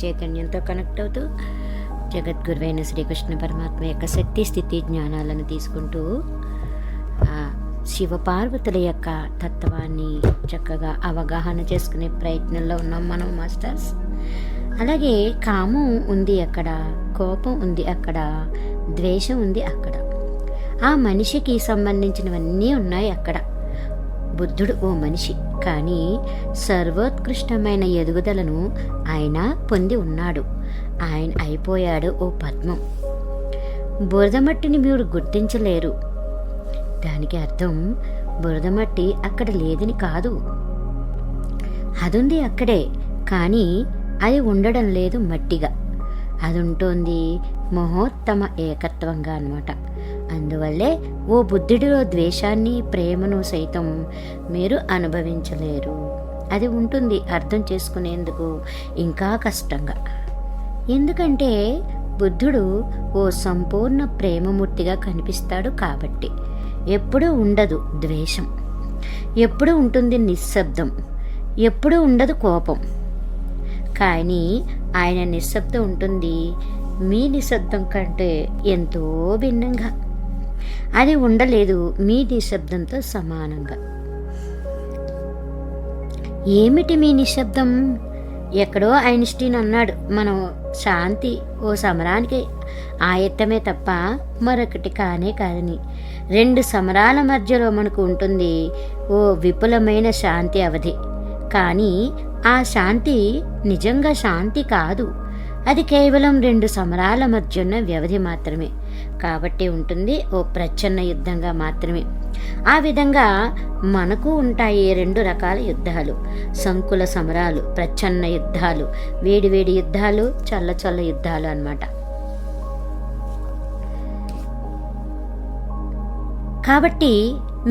చైతన్యంతో కనెక్ట్ అవుతూ జగద్గురువైన శ్రీకృష్ణ పరమాత్మ యొక్క శక్తి స్థితి జ్ఞానాలను తీసుకుంటూ శివపార్వతుల యొక్క తత్వాన్ని చక్కగా అవగాహన చేసుకునే ప్రయత్నంలో ఉన్నాం మనం మాస్టర్స్. అలాగే కామం ఉంది అక్కడ, కోపం ఉంది అక్కడ, ద్వేషం ఉంది అక్కడ, ఆ మనిషికి సంబంధించినవన్నీ ఉన్నాయి అక్కడ. బుద్ధుడు ఓ మనిషి, కానీ సర్వోత్కృష్టమైన ఎదుగుదలను ఆయన పొంది ఉన్నాడు. ఆయన అయిపోయాడు ఓ పద్మం. బురదమట్టిని మీరు గుర్తించలేరు. దానికి అర్థం బురదమట్టి అక్కడ లేదని కాదు, అదుంది అక్కడే, కానీ అది ఉండడం లేదు మట్టిగా. అది ఉంటుంది మహోత్తమ ఏకత్వంగా అన్నమాట. అందువల్లే ఓ బుద్ధుడిలో ద్వేషాన్ని ప్రేమను సైతం మీరు అనుభవించలేరు. అది ఉంటుంది అర్థం చేసుకునేందుకు ఇంకా కష్టంగా. ఎందుకంటే బుద్ధుడు ఓ సంపూర్ణ ప్రేమమూర్తిగా కనిపిస్తాడు కాబట్టి. ఎప్పుడూ ఉండదు ద్వేషం, ఎప్పుడూ ఉంటుంది నిశ్శబ్దం, ఎప్పుడూ ఉండదు కోపం. కానీ ఆయన నిశ్శబ్దం ఉంటుంది మీ నిశ్శబ్దం కంటే ఎంతో భిన్నంగా. అది ఉండలేదు మీ నిశ్శబ్దంతో సమానంగా. ఏమిటి మీ నిశ్శబ్దం? ఎక్కడో ఐన్స్టీన్ అన్నాడు, మనం శాంతి ఓ సమరానికి ఆయత్తమే తప్ప మరొకటి కానే కాదని. రెండు సమరాల మధ్యలో మనకు ఉంటుంది ఓ విపులమైన శాంతి అవధి. కానీ ఆ శాంతి నిజంగా శాంతి కాదు, అది కేవలం రెండు సమరాల మధ్య ఉన్న వ్యవధి మాత్రమే. కాబట్టి ఉంటుంది ఓ ప్రచ్ఛన్న యుద్ధంగా మాత్రమే. ఆ విధంగా మనకు ఉంటాయి రెండు రకాల యుద్ధాలు: సంకుల సమరాలు, ప్రచ్ఛన్న యుద్ధాలు, వేడివేడి యుద్ధాలు, చల్ల యుద్ధాలు అన్నమాట. కాబట్టి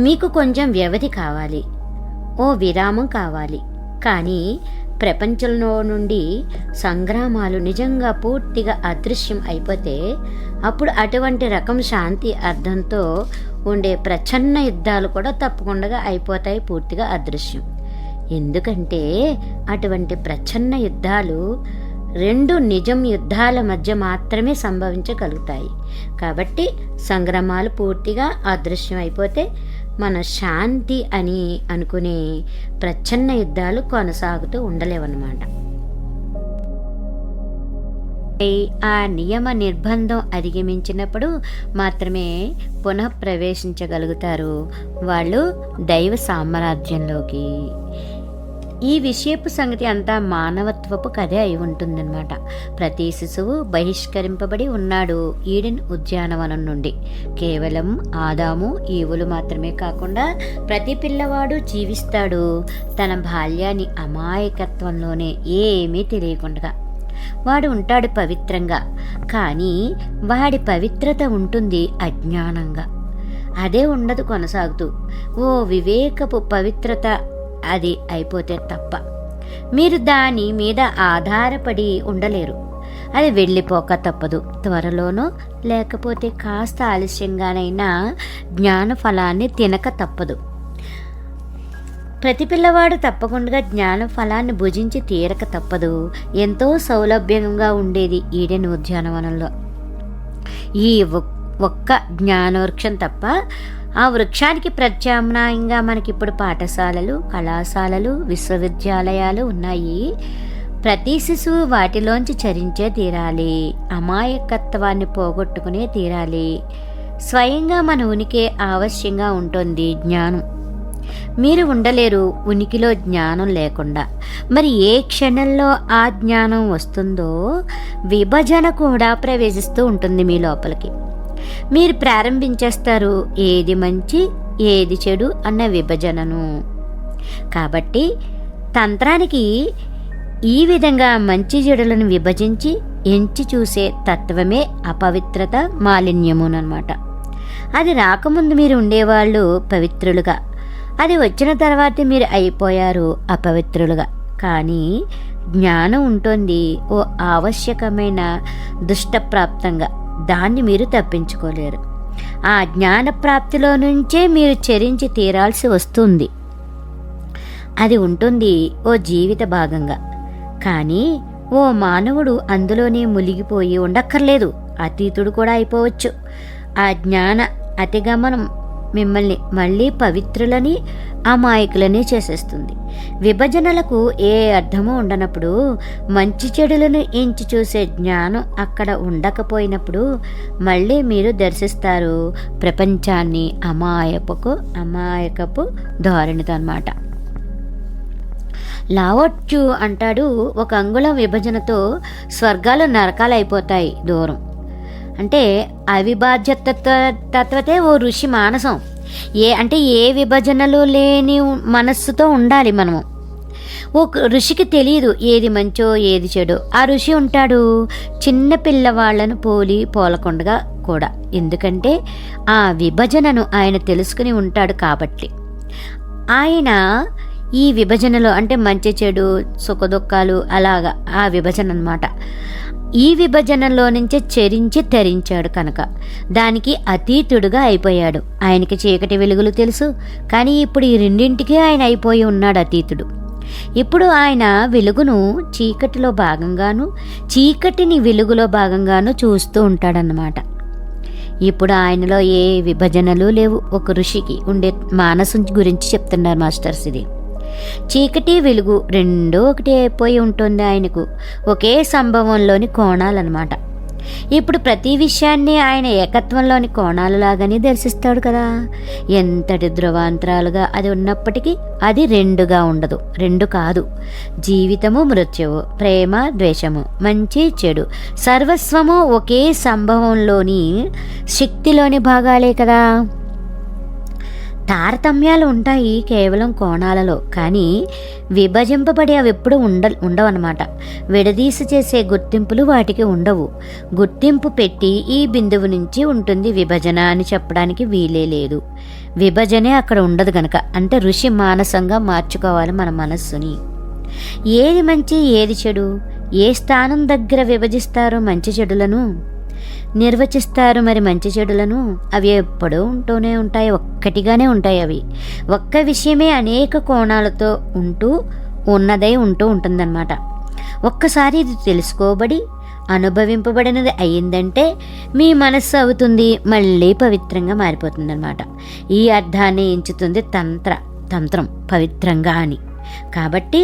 మీకు కొంచెం వ్యవధి కావాలి, ఓ విరామం కావాలి. కానీ ప్రపంచంలో నుండి సంగ్రామాలు నిజంగా పూర్తిగా అదృశ్యం అయిపోతే అప్పుడు అటువంటి రకం శాంతి అర్థంతో ఉండే ప్రచ్ఛన్న యుద్ధాలు కూడా తప్పకుండా అయిపోతాయి, పూర్తిగా అదృశ్యం. ఎందుకంటే అటువంటి ప్రచ్ఛన్న యుద్ధాలు రెండు నిజం యుద్ధాల మధ్య మాత్రమే సంభవించగలుగుతాయి. కాబట్టి సంగ్రామాలు పూర్తిగా అదృశ్యం అయిపోతే మన శాంతి అని అనుకునే ప్రచ్ఛన్న యుద్ధాలు కొనసాగుతూ ఉండలేవన్నమాట. ఆ నియమ నిర్బంధం అధిగమించినప్పుడు మాత్రమే పునః ప్రవేశించగలుగుతారు వాళ్ళు దైవ సామ్రాజ్యంలోకి. ఈ విషయపు సంగతి అంతా మానవత్వపు కథే అయి ఉంటుందన్నమాట. ప్రతి శిశువు బహిష్కరింపబడి ఉన్నాడు ఈడెన్ ఉద్యానవనం నుండి. కేవలం ఆదాము ఈవులు మాత్రమే కాకుండా ప్రతి పిల్లవాడు జీవిస్తాడు తన బాల్యాన్ని అమాయకత్వంలోనే, ఏమీ తెలియకుండా. వాడు ఉంటాడు పవిత్రంగా, కానీ వాడి పవిత్రత ఉంటుంది అజ్ఞానంగా. అదే ఉండదు కొనసాగుతూ. ఓ వివేకపు పవిత్రత అది అయిపోతే తప్ప మీరు దాని మీద ఆధారపడి ఉండలేరు. అది వెళ్ళిపోక తప్పదు. త్వరలోనో లేకపోతే కాస్త ఆలస్యంగానైనా జ్ఞాన ఫలాన్ని తినక తప్పదు. ప్రతి పిల్లవాడు తప్పకుండా జ్ఞాన ఫలాన్ని భుజించి తీరక తప్పదు. ఎంతో సౌలభ్యంగా ఉండేది ఈడెన్ ఉద్యానవనంలో ఈ ఒక్క జ్ఞానవృక్షం తప్ప. ఆ వృక్షానికి ప్రత్యామ్నాయంగా మనకిప్పుడు పాఠశాలలు, కళాశాలలు, విశ్వవిద్యాలయాలు ఉన్నాయి. ప్రతి శిశువు వాటిలోంచి చరించే తీరాలి, అమాయకత్వాన్ని పోగొట్టుకునే తీరాలి. స్వయంగా మన ఉనికి ఆవశ్యంగా ఉంటుంది జ్ఞానం. మీరు ఉండలేరు ఉనికిలో జ్ఞానం లేకుండా. మరి ఏ క్షణంలో ఆ జ్ఞానం వస్తుందో విభజన కూడా ప్రవేశిస్తూ ఉంటుంది మీ లోపలికి. మీరు ప్రారంభించేస్తారు ఏది మంచి ఏది చెడు అన్న విభజనను. కాబట్టి తంత్రానికి ఈ విధంగా మంచి చెడులను విభజించి ఎంచి చూసే తత్వమే అపవిత్రత, మాలిన్యమునమాట. అది రాకముందు మీరు ఉండేవాళ్ళు పవిత్రులుగా, అది వచ్చిన తర్వాత మీరు అయిపోయారు అపవిత్రులుగా. కానీ జ్ఞానం ఉంటుంది ఓ ఆవశ్యకమైన దుష్టప్రాప్తంగా. దాన్ని మీరు తప్పించుకోలేరు. ఆ జ్ఞానప్రాప్తిలో నుంచే మీరు చరించి తీరాల్సి వస్తుంది. అది ఉంటుంది ఓ జీవిత భాగంగా. కానీ ఓ మానవుడు అందులోనే మునిగిపోయి ఉండక్కర్లేదు, అతీతుడు కూడా అయిపోవచ్చు. ఆ జ్ఞాన అతిగమనం మిమ్మల్ని మళ్ళీ పవిత్రులని అమాయకులని చేసేస్తుంది. విభజనలకు ఏ అర్థమూ ఉండనప్పుడు, మంచి చెడులను ఎంచి చూసే జ్ఞానం అక్కడ ఉండకపోయినప్పుడు మళ్ళీ మీరు దర్శిస్తారు ప్రపంచాన్ని అమాయకపు ధోరణితో అన్నమాట. లావోట్జు అంటాడు, ఒక అంగుళం విభజనతో స్వర్గాలు నరకాలు అయిపోతాయి దూరం. అంటే అవిభాజ్య తత్వతే ఓ ఋషి మానసం. ఏ విభజనలు లేని మనస్సుతో ఉండాలి మనము. ఓ ఋషికి తెలియదు ఏది మంచో ఏది చెడో. ఆ ఋషి ఉంటాడు చిన్న పిల్లవాళ్లను పోలకుండా కూడా, ఎందుకంటే ఆ విభజనను ఆయన తెలుసుకుని ఉంటాడు కాబట్టి. ఆయన ఈ విభజనలో అంటే మంచి చెడు సుఖదుఖాలు అలాగా ఆ విభజన అన్నమాట. ఈ విభజనలో నుంచే చెరించి తరించాడు కనుక దానికి అతీతుడుగా అయిపోయాడు. ఆయనకి చీకటి వెలుగులు తెలుసు, కానీ ఇప్పుడు ఈ రెండింటికి ఆయన అయిపోయి ఉన్నాడు అతీతుడు. ఇప్పుడు ఆయన వెలుగును చీకటిలో భాగంగాను, చీకటిని వెలుగులో భాగంగాను చూస్తూ ఉంటాడన్నమాట. ఇప్పుడు ఆయనలో ఏ విభజనలు లేవు. ఒక ఋషికి ఉండే మానసం గురించి చెప్తున్నారు మాస్టర్స్. ఇది చీకటి వెలుగు రెండూ ఒకటి అయిపోయి ఉంటుంది ఆయనకు, ఒకే సంభవంలోని కోణాలన్నమాట. ఇప్పుడు ప్రతి విషయాన్ని ఆయన ఏకత్వంలోని కోణాలలాగానే దర్శిస్తాడు కదా. ఎంతటి ధ్రువాంతరాలుగా అది ఉన్నప్పటికీ అది రెండుగా ఉండదు, రెండు కాదు. జీవితము మృత్యువు, ప్రేమ ద్వేషము, మంచి చెడు సర్వస్వము ఒకే సంభవంలోని శక్తిలోని భాగాలే కదా. తారతమ్యాలు ఉంటాయి కేవలం కోణాలలో, కానీ విభజింపబడి అవి ఎప్పుడు ఉండవన్నమాట. విడదీసి చేసే గుర్తింపులు వాటికి ఉండవు. గుర్తింపు పెట్టి ఈ బిందువు నుంచి ఉంటుంది విభజన అని చెప్పడానికి వీలే లేదు. విభజనే అక్కడ ఉండదు గనక. అంటే ఋషి మానసంగా మార్చుకోవాలి మన మనస్సుని. ఏది మంచి ఏది చెడు, ఏ స్థానం దగ్గర విభజిస్తారు మంచి చెడులను, నిర్వచిస్తారు మరి మంచి చెడులను? అవి ఎప్పుడూ ఉంటూనే ఉంటాయి, ఒక్కటిగానే ఉంటాయి. అవి ఒక్క విషయమే అనేక కోణాలతో ఉంటూ ఉంటుందన్నమాట. ఒక్కసారి ఇది తెలుసుకోబడి అనుభవింపబడినది అయ్యిందంటే మీ మనస్సు అవుతుంది మళ్ళీ పవిత్రంగా మారిపోతుందన్నమాట. ఈ అర్థాన్ని ఎంచుతుంది తంత్రం పవిత్రంగా అని. కాబట్టి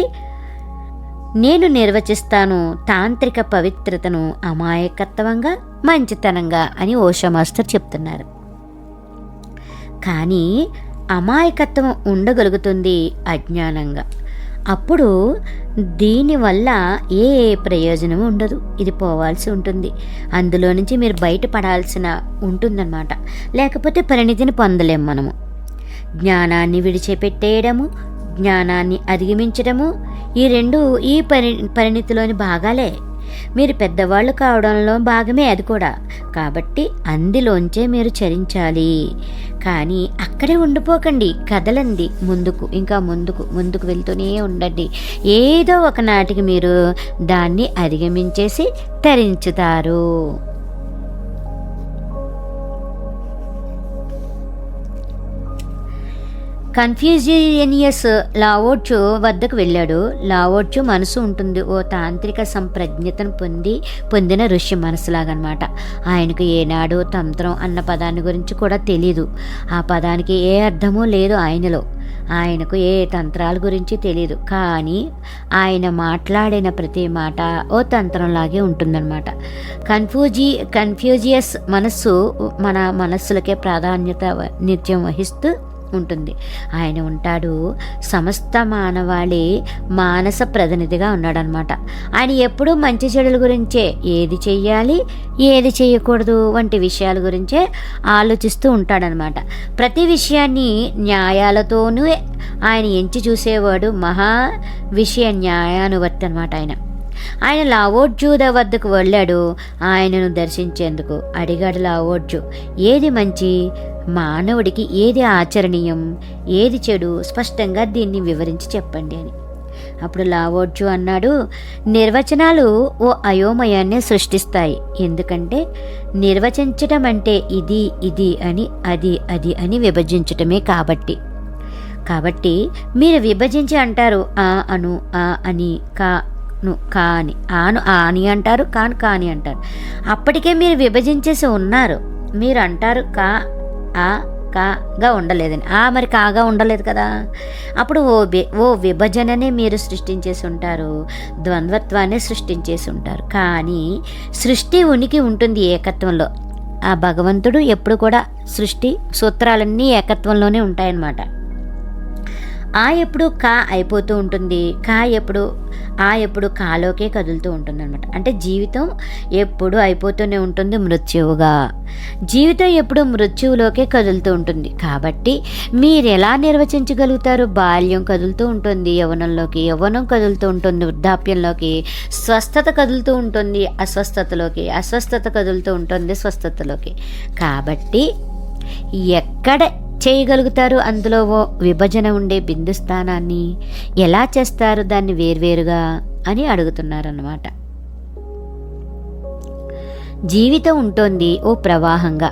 నేను నిర్వచిస్తాను తాంత్రిక పవిత్రతను అమాయకత్వంగా, మంచితనంగా అని ఓషో మాస్టర్ చెప్తున్నారు. కానీ అమాయకత్వం ఉండగలుగుతుంది అజ్ఞానంగా. అప్పుడు దీనివల్ల ఏ ప్రయోజనం ఉండదు, ఇది పోవాల్సి ఉంటుంది. అందులో నుంచి మీరు బయటపడాల్సిన ఉంటుందన్నమాట. లేకపోతే పరిణితిని పొందలేం మనము. జ్ఞానాన్ని విడిచిపెట్టేయడము, జ్ఞానాన్ని అధిగమించడము, ఈ రెండు ఈ పరిణితిలోని భాగాలే. మీరు పెద్దవాళ్ళు కావడంలో భాగమే అది కూడా. కాబట్టి అందులోంచే మీరు చరించాలి. కానీ అక్కడే ఉండిపోకండి, కదలండి ముందుకు, ఇంకా ముందుకు వెళ్తూనే ఉండండి. ఏదో ఒక నాటికి మీరు దాన్ని అధిగమించేసి తరించుతారు. కన్ఫ్యూజియస్ లావోట్జు వద్దకు వెళ్ళాడు. లావోట్జు మనసు ఉంటుంది ఓ తాంత్రిక సంప్రజ్ఞతను పొందిన ఋషి మనసులాగనమాట. ఆయనకు ఏనాడు తంత్రం అన్న పదాన్ని గురించి కూడా తెలీదు. ఆ పదానికి ఏ అర్థమూ లేదు ఆయనలో. ఆయనకు ఏ తంత్రాల గురించి తెలియదు. కానీ ఆయన మాట్లాడిన ప్రతి మాట ఓ తంత్రంలాగే ఉంటుందన్నమాట. కన్ఫ్యూజియస్ మనస్సు మన మనస్సులకే ప్రాధాన్యత నిత్యం వహిస్తూ ఉంటుంది. ఆయన ఉంటాడు సమస్త మానవాళి మానస ప్రతినిధిగా ఉన్నాడనమాట. ఆయన ఎప్పుడూ మంచి చెడుల గురించే, ఏది చెయ్యాలి ఏది చేయకూడదు వంటి విషయాల గురించే ఆలోచిస్తూ ఉంటాడనమాట. ప్రతి విషయాన్ని న్యాయాలతోనూ ఆయన ఎంచి చూసేవాడు. మహా విషయ న్యాయానువర్తి అనమాట ఆయన లావోట్జు వద్దకు వెళ్ళాడు. ఆయనను దర్శించేందుకు అడిగాడు లావోట్జు, ఏది మంచి, మానవుడికి ఏది ఆచరణీయం, ఏది చెడు, స్పష్టంగా దీన్ని వివరించి చెప్పండి అని. అప్పుడు లావోట్జు అన్నాడు, నిర్వచనాలు ఓ అయోమయాన్ని సృష్టిస్తాయి. ఎందుకంటే నిర్వచించటం అంటే ఇది ఇది అని, అది అది అని విభజించటమే. కాబట్టి మీరు విభజించి అంటారు ఆ అను, ఆ అని, కా కాని, ఆను ఆని అంటారు, కాను కాని అంటారు. అప్పటికే మీరు విభజించేసి ఉన్నారు. మీరు అంటారు కా ఆ కాగా ఉండలేదని, మరి కాగా ఉండలేదు కదా. అప్పుడు ఓ విభజననే మీరు సృష్టించేసి ఉంటారు, ద్వంద్వత్వాన్ని సృష్టించేసి ఉంటారు. కానీ సృష్టి ఉనికి ఉంటుంది ఏకత్వంలో. ఆ భగవంతుడు ఎప్పుడు కూడా సృష్టి సూత్రాలన్నీ ఏకత్వంలోనే ఉంటాయన్నమాట. ఎప్పుడు కా అయిపోతూ ఉంటుంది, ఎప్పుడు కాలోకే కదులుతూ ఉంటుంది అనమాట. అంటే జీవితం ఎప్పుడు అయిపోతూనే ఉంటుంది మృత్యువుగా. జీవితం ఎప్పుడు మృత్యువులోకే కదులుతూ ఉంటుంది. కాబట్టి మీరు ఎలా నిర్వచించగలుగుతారు? బాల్యం కదులుతూ ఉంటుంది యవ్వనంలోకి, యవ్వనం కదులుతూ ఉంటుంది వృద్ధాప్యంలోకి, స్వస్థత కదులుతూ ఉంటుంది అస్వస్థతలోకి, అస్వస్థత కదులుతూ ఉంటుంది స్వస్థతలోకి. కాబట్టి ఎక్కడ చేయగలుగుతారు అందులో ఓ విభజన ఉండే బిందు స్థానాన్ని? ఎలా చేస్తారు దాన్ని వేర్వేరుగా అని అడుగుతున్నారన్నమాట. జీవితం ఉంటుంది ఓ ప్రవాహంగా.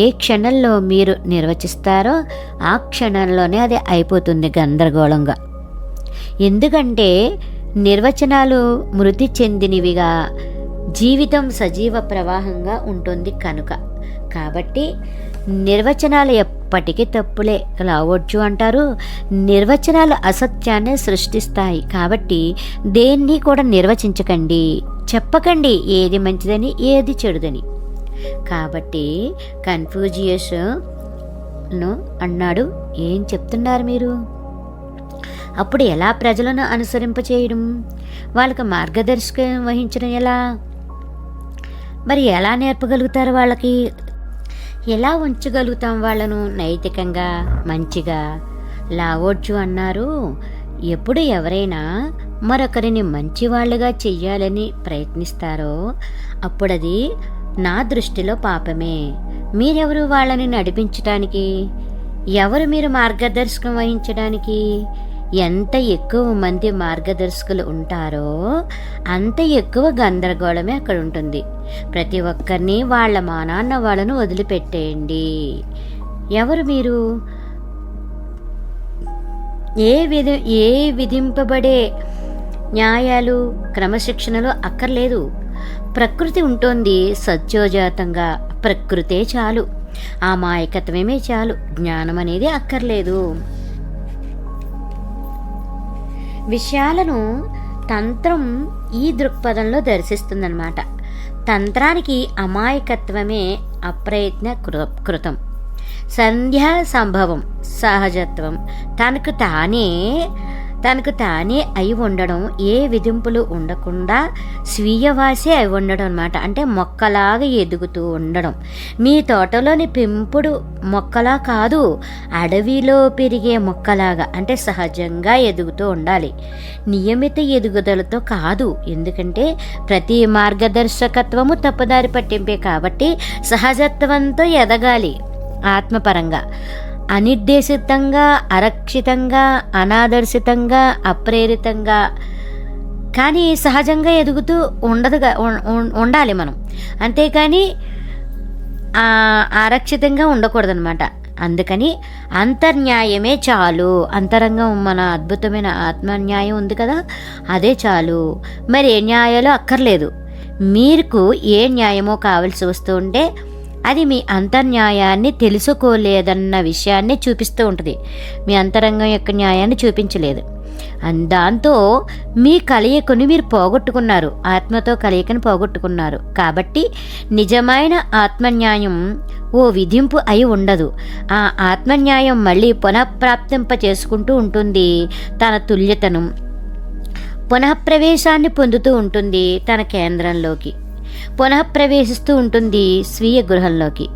ఏ క్షణంలో మీరు నిర్వచిస్తారో ఆ క్షణంలోనే అది అయిపోతుంది గందరగోళంగా. ఎందుకంటే నిర్వచనాలు మృతి చెందినవిగా, జీవితం సజీవ ప్రవాహంగా ఉంటుంది కనుక. కాబట్టి నిర్వచనాలు ఎప్పటికీ తప్పులే రావచ్చు అంటారు. నిర్వచనాలు అసత్యాన్ని సృష్టిస్తాయి. కాబట్టి దేన్ని కూడా నిర్వచించకండి, చెప్పకండి ఏది మంచిదని ఏది చెడుదని. కాబట్టి కన్ఫ్యూజియస్ అన్నాడు, ఏం చెప్తున్నారు మీరు? అప్పుడు ఎలా ప్రజలను అనుసరింపచేయడం, వాళ్ళకి మార్గదర్శకం వహించడం ఎలా? మరి ఎలా నేర్పగలుగుతారు వాళ్ళకి? ఎలా ఉంచగలుగుతాం వాళ్ళను నైతికంగా మంచిగా? లావోడ్జు అన్నారు, ఎప్పుడు ఎవరైనా మరొకరిని మంచివాళ్ళుగా చెయ్యాలని ప్రయత్నిస్తారో అప్పుడది నా దృష్టిలో పాపమే. మీరెవరు వాళ్ళని నడిపించడానికి? ఎవరు మీరు మార్గదర్శకం వహించడానికి? ఎంత ఎక్కువ మంది మార్గదర్శకులు ఉంటారో అంత ఎక్కువ గందరగోళమే అక్కడ ఉంటుంది. ప్రతి ఒక్కరిని వాళ్ళ మానాన్న వాళ్ళను వదిలిపెట్టేయండి. ఎవరు మీరు? ఏ విధింపబడే న్యాయాలు క్రమశిక్షణలు అక్కర్లేదు. ప్రకృతి ఉంటుంది సత్యోజాతంగా. ప్రకృతే చాలు, ఆ మాయకత్వమే చాలు, జ్ఞానం అనేది అక్కర్లేదు. విషయాలను తంత్రం ఈ దృక్పథంలో దర్శిస్తుందన్నమాట. తంత్రానికి అమాయకత్వమే అప్రయత్న కృతం, సంధ్యా సంభవం, సహజత్వం, తనకు తానే అయి ఉండడం, ఏ విధింపులు ఉండకుండా స్వీయవాసే అయి ఉండడం అనమాట. అంటే మొక్కలాగా ఎదుగుతూ ఉండడం. మీ తోటలోని పెంపుడు మొక్కలా కాదు, అడవిలో పెరిగే మొక్కలాగా, అంటే సహజంగా ఎదుగుతూ ఉండాలి, నియమిత ఎదుగుదలతో కాదు. ఎందుకంటే ప్రతి మార్గదర్శకత్వము తప్పుదారి పట్టింపే కాబట్టి సహజత్వంతో ఎదగాలి. ఆత్మపరంగా అనిర్దేశితంగా, అరక్షితంగా, అనాదర్శితంగా, అప్రేరితంగా, కానీ సహజంగా ఎదుగుతూ ఉండాలి మనం. అంతేకాని ఆరక్షితంగా ఉండకూడదనమాట. అందుకని అంతర్న్యాయమే చాలు. అంతరంగం మన అద్భుతమైన ఆత్మన్యాయం ఉంది కదా, అదే చాలు. మరి ఏ న్యాయాలు అక్కర్లేదు. మీకు ఏ న్యాయమో కావలసి వస్తూ ఉంటే అది మీ అంతర్న్యాయాన్ని తెలుసుకోలేదన్న విషయాన్ని చూపిస్తూ ఉంటుంది. మీ అంతరంగం యొక్క న్యాయాన్ని చూపించలేదు. దాంతో మీ కలయికను మీరు పోగొట్టుకున్నారు, ఆత్మతో కలయికను పోగొట్టుకున్నారు. కాబట్టి నిజమైన ఆత్మన్యాయం ఓ విధింపు అయి ఉండదు. ఆ ఆత్మన్యాయం మళ్ళీ పునఃప్రాప్తింప చేసుకుంటూ ఉంటుంది. తన తుల్యతను, పునఃప్రవేశాన్ని పొందుతూ ఉంటుంది. తన కేంద్రంలోకి పునఃప్రవేశిస్తూ ఉంటుంది, స్వీయ గృహంలోకి.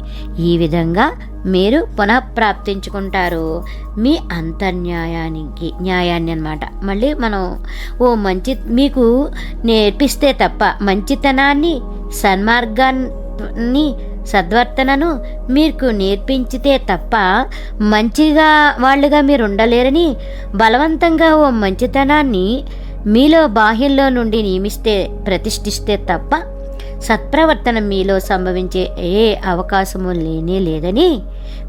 ఈ విధంగా మీరు పునఃప్రాప్తించుకుంటారు మీ న్యాయాన్ని అన్నమాట. మళ్ళీ మనం మీకు నేర్పిస్తే తప్ప, మంచితనాన్ని, సన్మార్గాన్ని, సద్వర్తనను మీకు నేర్పించితే తప్ప మంచిగా వాళ్ళుగా మీరు ఉండలేరని బలవంతంగా మంచితనాన్ని మీలో బాహ్యంలో నుండి నియమిస్తే, ప్రతిష్ఠిస్తే తప్ప సత్ప్రవర్తన మీలో సంభవించే ఏ అవకాశము లేనే లేదని.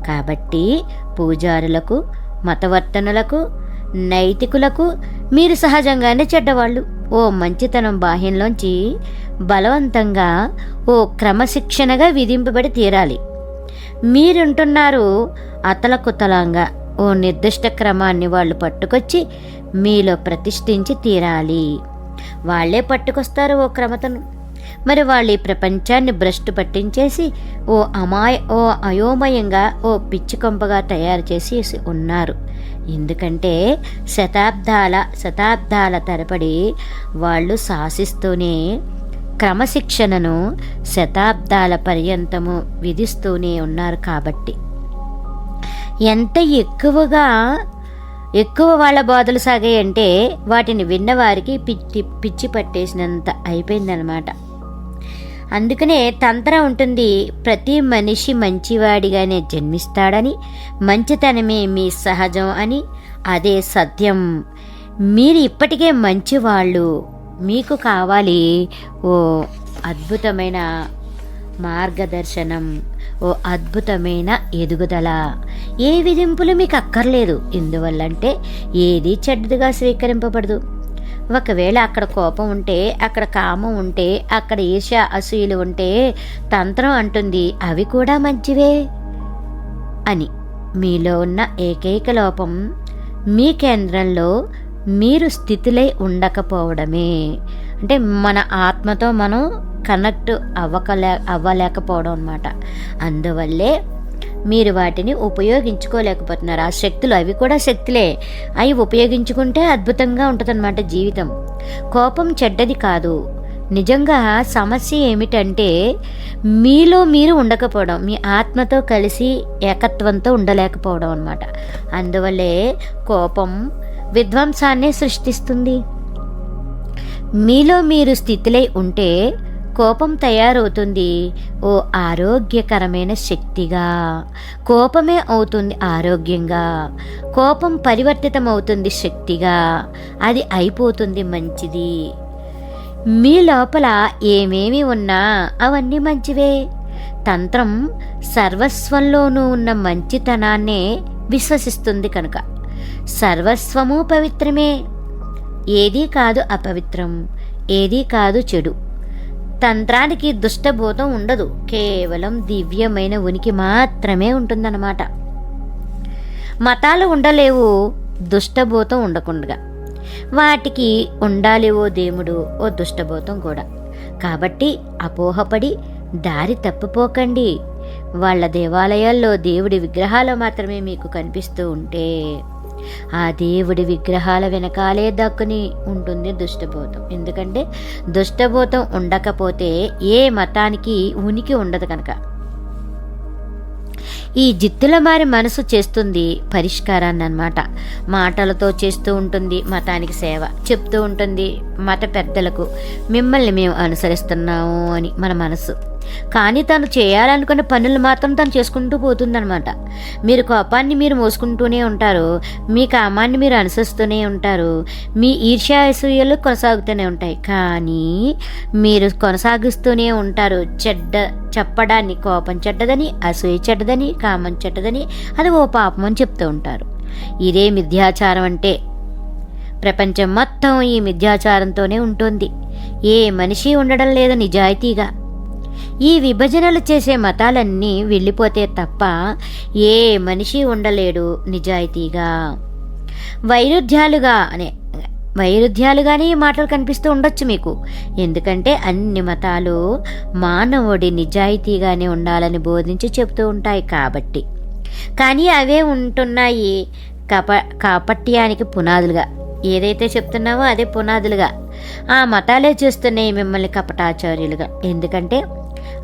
కాబట్టి పూజారులకు, మతవర్తనులకు నైతికులకు మీరు సహజంగానే చెడ్డవాళ్ళు. ఓ మంచితనం బాహ్యంలోంచి బలవంతంగా ఓ క్రమశిక్షణగా విధింపబడి తీరాలి. మీరుంటున్నారు అతలకుతలంగా ఓ నిర్దిష్ట క్రమాన్ని వాళ్ళు పట్టుకొచ్చి మీలో ప్రతిష్ఠించి తీరాలి. వాళ్ళే పట్టుకొస్తారు ఓ క్రమతను. మరి వాళ్ళు ఈ ప్రపంచాన్ని భ్రష్టు పట్టించేసి ఓ అయోమయంగా ఓ పిచ్చి కొంపగా తయారు చేసి ఉన్నారు. ఎందుకంటే శతాబ్దాల తరబడి వాళ్ళు శాసిస్తూనే, క్రమశిక్షణను శతాబ్దాల పర్యంతము విధిస్తూనే ఉన్నారు. కాబట్టి ఎంత ఎక్కువ వాళ్ళ బోధలు సాగాయంటే వాటిని విన్నవారికి పిచ్చి పట్టేసినంత అయిపోయిందనమాట. అందుకనే తంత్రం ఉంటుంది, ప్రతి మనిషి మంచివాడిగానే జన్మిస్తాడని, మంచితనమే మీ సహజం అని. అదే సత్యం. మీరు ఇప్పటికే మంచివాళ్ళు. మీకు కావాలి ఓ అద్భుతమైన మార్గదర్శనం, ఓ అద్భుతమైన ఎదుగుదల. ఏ విధింపులు మీకు అక్కర్లేదు. ఎందువల్లంటే ఏది చెడ్డదిగా స్వీకరింపబడదు. ఒకవేళ అక్కడ కోపం ఉంటే, అక్కడ కామం ఉంటే, అక్కడ ఈర్ష్య అసూయలు ఉంటే తంత్రం అంటుంది అవి కూడా మంచివే అని. మీలో ఉన్న ఏకైక లోపం మీ కేంద్రంలో మీరు స్థితిలై ఉండకపోవడమే. అంటే మన ఆత్మతో మనం కనెక్ట్ అవ్వలేకపోవడం అన్నమాట. అందువల్లే మీరు వాటిని ఉపయోగించుకోలేకపోతున్నారు. ఆ శక్తులు అవి కూడా శక్తులే. అవి ఉపయోగించుకుంటే అద్భుతంగా ఉంటుందన్నమాట జీవితం. కోపం చెడ్డది కాదు. నిజంగా సమస్య ఏమిటంటే మీలో మీరు ఉండకపోవడం, మీ ఆత్మతో కలిసి ఏకత్వంతో ఉండలేకపోవడం అన్నమాట. అందువల్లే కోపం విధ్వంసాన్ని సృష్టిస్తుంది. మీలో మీరు స్థితిలై ఉంటే కోపం తయారవుతుంది ఓ ఆరోగ్యకరమైన శక్తిగా. కోపమే అవుతుంది ఆరోగ్యంగా. కోపం పరివర్తితమవుతుంది శక్తిగా. అది అయిపోతుంది మంచిది. మీ లోపల ఏమేమి ఉన్నా అవన్నీ మంచివే. తంత్రం సర్వస్వంలోనూ ఉన్న మంచితనాన్నే విశ్వసిస్తుంది కనుక సర్వస్వము పవిత్రమే. ఏదీ కాదు అపవిత్రం, ఏదీ కాదు చెడు. తంత్రానికి దుష్టబోధం ఉండదు. కేవలం దివ్యమైన ఉనికి మాత్రమే ఉంటుందన్నమాట. మతాలు ఉండలేవు దుష్టబోధం ఉండకుండా. వాటికి ఉండాలి ఓ దేవుడు, ఓ దుష్టబోధం కూడా. కాబట్టి అపోహపడి దారి తప్పిపోకండి. వాళ్ళ దేవాలయాల్లో దేవుడి విగ్రహాలు మాత్రమే మీకు కనిపిస్తూ ఉంటే ఆ దేవుడి విగ్రహాల వెనకాలే దక్కుని ఉంటుంది దుష్టబోధం. ఎందుకంటే దుష్టబోధం ఉండకపోతే ఏ మతానికి ఉనికి ఉండదు కనుక. ఈ జిత్తుల మారి మనసు చేస్తుంది పరిష్కారాన్ని అన్నమాట. మాటలతో చేస్తూ ఉంటుంది మతానికి సేవ, చెప్తూ ఉంటుంది మత పెద్దలకు మిమ్మల్ని మేము అనుసరిస్తున్నాము అని మన మనసు. కానీ తను చేయాలనుకున్న పనులు మాత్రం తను చేసుకుంటూ పోతుందన్నమాట. మీరు కోపాన్ని మీరు మోసుకుంటూనే ఉంటారు, మీ కామాన్ని మీరు అనుసరిస్తూనే ఉంటారు, మీ ఈర్ష్యాసూయలు కొనసాగుతూనే ఉంటాయి. కానీ మీరు కొనసాగిస్తూనే ఉంటారు చెప్పడాన్ని. కోపం చెడ్డదని, అసూయ చెడ్డదని, కామం చెడ్డదని, అది ఓ పాపం అని చెప్తూ ఉంటారు. ఇదే మిథ్యాచారం అంటే. ప్రపంచం మొత్తం ఈ మిథ్యాచారంతోనే ఉంటుంది. ఏ మనిషి ఉండడం లేదు నిజాయితీగా. ఈ విభజనలు చేసే మతాలన్నీ వెళ్ళిపోతే తప్ప ఏ మనిషి ఉండలేడు నిజాయితీగా. వైరుధ్యాలుగానే ఈ మాటలు కనిపిస్తూ ఉండొచ్చు మీకు. ఎందుకంటే అన్ని మతాలు మానవుడి నిజాయితీగానే ఉండాలని బోధించి చెప్తూ ఉంటాయి కాబట్టి. కానీ అవే ఉంటున్నాయి కాపట్యానికి పునాదులుగా. ఏదైతే చెప్తున్నావో అదే పునాదులుగా. ఆ మతాలే చేస్తున్నాయి మిమ్మల్ని కపటాచార్యులుగా. ఎందుకంటే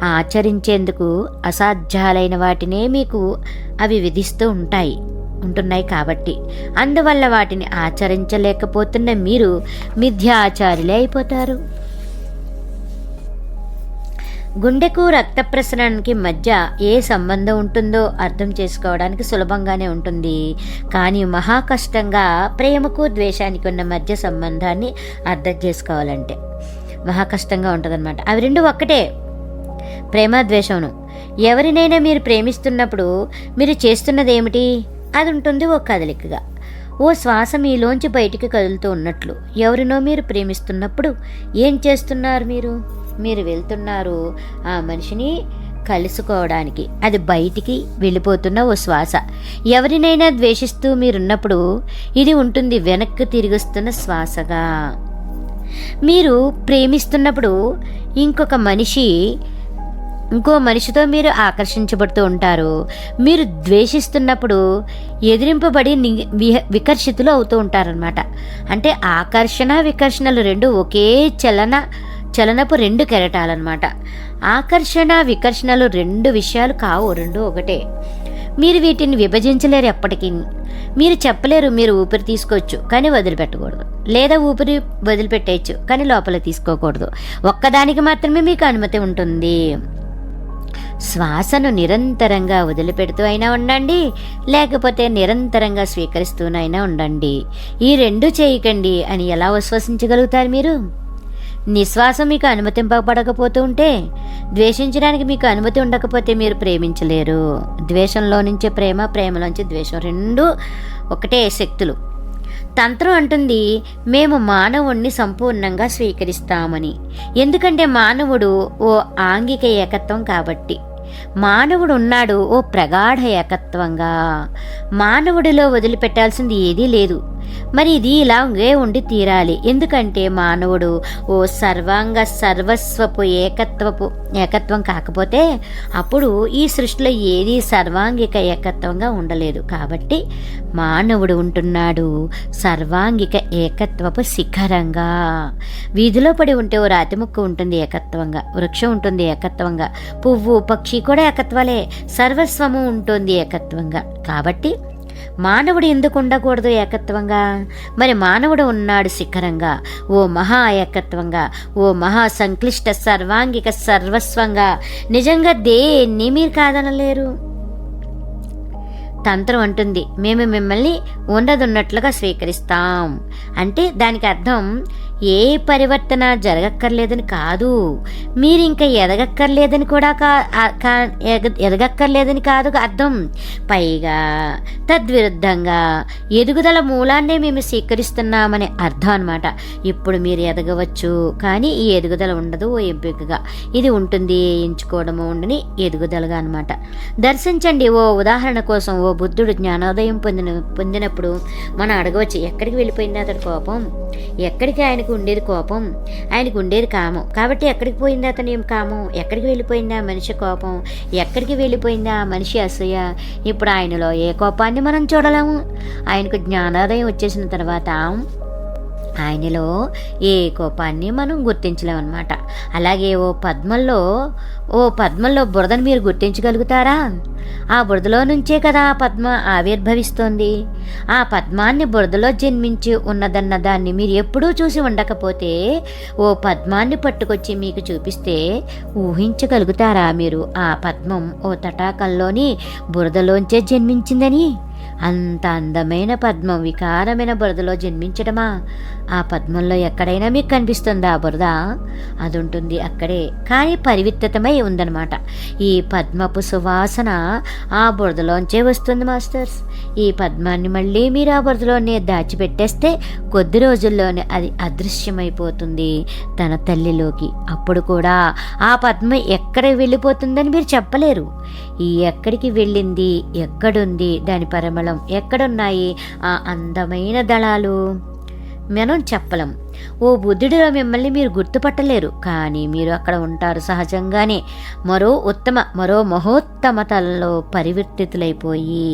ఆచరించేందుకు అసాధ్యాలైన వాటినే మీకు అవి విధిస్తూ ఉంటున్నాయి కాబట్టి. అందువల్ల వాటిని ఆచరించలేకపోతున్న మీరు మిథ్యాచారులే అయిపోతారు. గుండెకు రక్త ప్రసరణకి మధ్య ఏ సంబంధం ఉంటుందో అర్థం చేసుకోవడానికి సులభంగానే ఉంటుంది. కానీ మహా కష్టంగా ప్రేమకు ద్వేషానికి ఉన్న మధ్య సంబంధాన్ని అర్థం చేసుకోవాలంటే మహా కష్టంగా ఉంటుందన్నమాట. అవి రెండు ఒక్కటే, ప్రేమ ద్వేషమును. ఎవరినైనా మీరు ప్రేమిస్తున్నప్పుడు మీరు చేస్తున్నది ఏమిటి? అది ఉంటుంది ఓ కదలికగా, ఓ శ్వాస మీలోంచి బయటికి కదులుతూ ఉన్నట్లు. ఎవరినో మీరు ప్రేమిస్తున్నప్పుడు ఏం చేస్తున్నారు? మీరు వెళ్తున్నారు ఆ మనిషిని కలుసుకోవడానికి. అది బయటికి వెళ్ళిపోతున్న ఓ శ్వాస. ఎవరినైనా ద్వేషిస్తూ మీరున్నప్పుడు ఇది ఉంటుంది వెనక్కి తిరిగొస్తున్న శ్వాసగా. మీరు ప్రేమిస్తున్నప్పుడు ఇంకో మనిషితో మీరు ఆకర్షించబడుతూ ఉంటారు. మీరు ద్వేషిస్తున్నప్పుడు ఎదిరింపబడి వికర్షితులు అవుతూ ఉంటారనమాట. అంటే ఆకర్షణ వికర్షణలు రెండు ఒకే చలనపు రెండు కెరటాలన్నమాట. ఆకర్షణ వికర్షణలు రెండు విషయాలు కావు, రెండు ఒకటే. మీరు వీటిని విభజించలేరు ఎప్పటికీ. మీరు చెప్పలేరు మీరు ఊపిరి తీసుకోవచ్చు కానీ వదిలిపెట్టకూడదు, లేదా ఊపిరి వదిలిపెట్టేయచ్చు కానీ లోపల తీసుకోకూడదు. ఒక్కదానికి మాత్రమే మీకు అనుమతి ఉంటుంది. శ్వాసను నిరంతరంగా వదిలిపెడుతూ అయినా ఉండండి, లేకపోతే నిరంతరంగా స్వీకరిస్తూనైనా ఉండండి. ఈ రెండు చేయకండి అని ఎలా విశ్వసించగలుగుతారు మీరు? నిశ్వాసం మీకు అనుమతింపబడకపోతూ ఉంటే, ద్వేషించడానికి మీకు అనుమతి ఉండకపోతే మీరు ప్రేమించలేరు. ద్వేషంలో నుంచి ప్రేమ, ప్రేమలోంచి ద్వేషం రెండు ఒకటే శక్తులు. తంత్రం అంటుంది మేము మానవుణ్ణి సంపూర్ణంగా స్వీకరిస్తామని. ఎందుకంటే మానవుడు ఓ ఆంగిక ఏకత్వం కాబట్టి. మానవుడు ఉన్నాడు ఓ ప్రగాఢ ఏకత్వంగా. మానవుడిలో వదిలిపెట్టాల్సింది ఏదీ లేదు. మరి ఇది ఇలాగే ఉండి తీరాలి. ఎందుకంటే మానవుడు ఓ సర్వాంగ సర్వస్వపు ఏకత్వం కాకపోతే అప్పుడు ఈ సృష్టిలో ఏది సర్వాంగిక ఏకత్వంగా ఉండలేదు. కాబట్టి మానవుడు ఉంటున్నాడు సర్వాంగిక ఏకత్వపు శిఖరంగా. వీధిలో పడి ఉంటే ఓ రాతిముక్క ఉంటుంది ఏకత్వంగా, వృక్షం ఉంటుంది ఏకత్వంగా, పువ్వు పక్షి కూడా ఏకత్వాలే, సర్వస్వము ఉంటుంది ఏకత్వంగా. కాబట్టి మానవుడు ఎందుకు ఉండకూడదు ఏకత్వంగా? మరి మానవుడు ఉన్నాడు శిఖరంగా, ఓ మహా ఏకత్వంగా, ఓ మహా సంక్లిష్ట సర్వాంగిక సర్వస్వంగా. నిజంగా దేన్ని మీరు కాదనలేరు. తంత్రం అంటుంది మేము మిమ్మల్ని ఉన్నదున్నట్లుగా స్వీకరిస్తాం. అంటే దానికి అర్థం ఏ పరివర్తన జరగక్కర్లేదని కాదు, మీరు ఇంకా ఎదగక్కర్లేదని కూడా ఎదగక్కర్లేదని కాదు అర్థం. పైగా తద్విరుద్ధంగా ఎదుగుదల మూలాన్నే మేము స్వీకరిస్తున్నామనే అర్థం అనమాట. ఇప్పుడు మీరు ఎదగవచ్చు కానీ ఈ ఎదుగుదల ఉండదు ఓ ఎంపికగా. ఇది ఉంటుంది ఎంచుకోవడము ఉండని ఎదుగుదలగా అనమాట. దర్శించండి. ఓ ఉదాహరణ కోసం ఓ బుద్ధుడు జ్ఞానోదయం పొందినప్పుడు మనం అడగవచ్చు, ఎక్కడికి వెళ్ళిపోయింది అతడి కోపం? ఎక్కడికి ఆయనకు ఉండేది కోపం? ఆయనకు ఉండేది కామం. కాబట్టి ఎక్కడికి పోయింది అతని కామం? ఎక్కడికి వెళ్ళిపోయిందా మనిషి కోపం? ఎక్కడికి వెళ్ళిపోయిందా మనిషి అసూయ? ఇప్పుడు ఆయనలో ఏ కోపాన్ని మనం చూడలేము. ఆయనకు జ్ఞానోదయం వచ్చేసిన తర్వాత ఆయనలో ఏ కోపాన్ని మనం గుర్తించలేమన్నమాట. అలాగే ఓ పద్మంలో బురదను మీరు గుర్తించగలుగుతారా? ఆ బురదలో నుంచే కదా పద్మ ఆవిర్భవిస్తోంది. ఆ పద్మాన్ని బురదలో జన్మించి ఉన్నదన్న దాన్ని మీరు ఎప్పుడూ చూసి ఉండకపోతే ఓ పద్మాన్ని పట్టుకొచ్చి మీకు చూపిస్తే ఊహించగలుగుతారా మీరు ఆ పద్మం ఓ తటాకంలోని బురదలోంచే జన్మించిందని? అంత అందమైన పద్మం వికారమైన బురదలో జన్మించడమా? ఆ పద్మంలో ఎక్కడైనా మీకు కనిపిస్తుందా బురద? అది ఉంటుంది అక్కడే, కానీ పరివిత్తమై ఉందన్నమాట. ఈ పద్మపు సువాసన ఆ బురదలోంచే వస్తుంది మాస్టర్స్. ఈ పద్మాన్ని మళ్ళీ మీరు ఆ బురదలోనే దాచిపెట్టేస్తే కొద్ది రోజుల్లోనే అది అదృశ్యమైపోతుంది తన తల్లిలోకి. అప్పుడు కూడా ఆ పద్మ ఎక్కడ వెళ్ళిపోతుందని మీరు చెప్పలేరు. ఈ ఎక్కడికి వెళ్ళింది, ఎక్కడుంది, దాని పరిమళం ఎక్కడున్నాయి ఆ అందమైన దళాలు మనం చెప్పలేం. ఓ బుద్ధుడిలో మిమ్మల్ని మీరు గుర్తుపట్టలేరు, కానీ మీరు అక్కడ ఉంటారు సహజంగానే. మరో మహోత్తమ తలలో పరివర్తితులైపోయి.